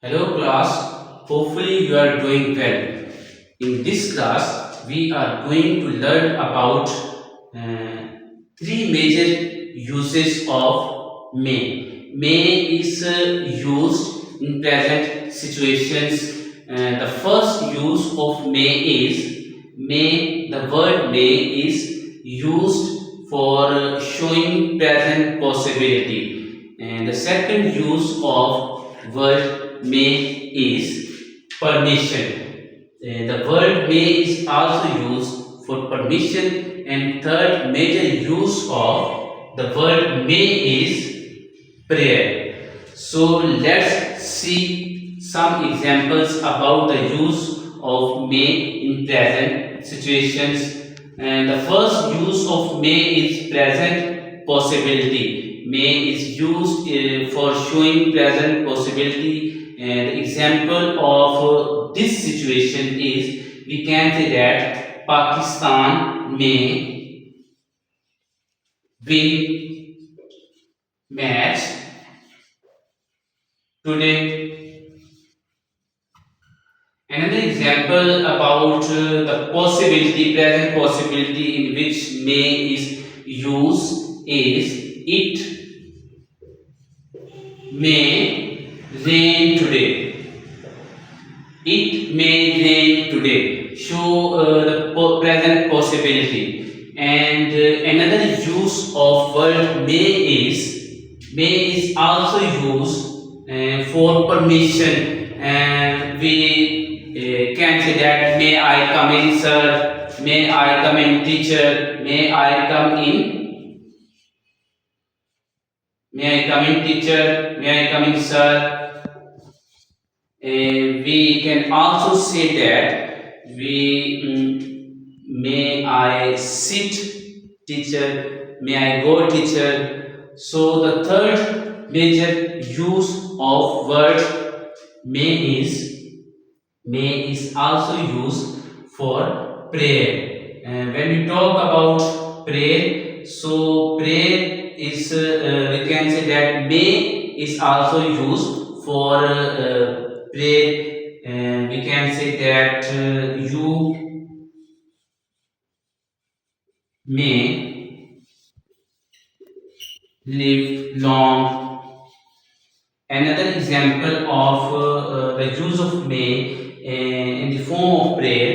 Hello class, hopefully you are doing well. In this class, we are going to learn about three major uses of may. May is used in present situations. The first use of may, the word may is used for showing present possibility. And the second use of word may is permission. The word may is also used for permission, and third major use of the word may is prayer. So let's see some examples about the use of may in present situations. And the first use of may is present possibility. May is used for showing present possibility. And the example of this situation is, we can say that Pakistan may win match today. Another example about the possibility, present possibility in which may is used is, it may rain today. It may rain today. Show the present possibility. And another use of word may is also used for permission. And we can say that, may I come in, sir? May I come in, teacher? May I come in? May I come in, teacher? May I come in, sir? We can also say that may I sit, teacher? May I go, teacher? So the third major use of word may is also used for prayer. When we talk about prayer, so prayer is we can say that may is also used for prayer. We can say that you may live long. Another example of the use of may in the form of prayer,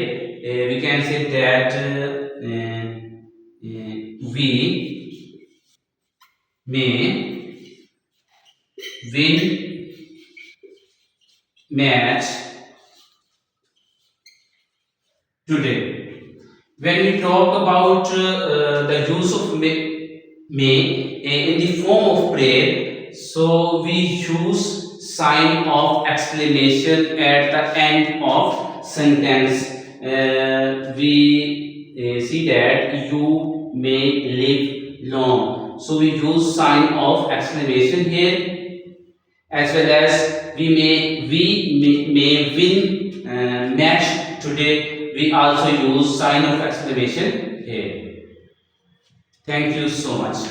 we can say that we may win match today. When we talk about the use of may in the form of prayer, so we use sign of exclamation at the end of sentence. We see that you may live long, so we use sign of exclamation here. As well as we may win match today, we also use sign of exclamation here. Thank you so much.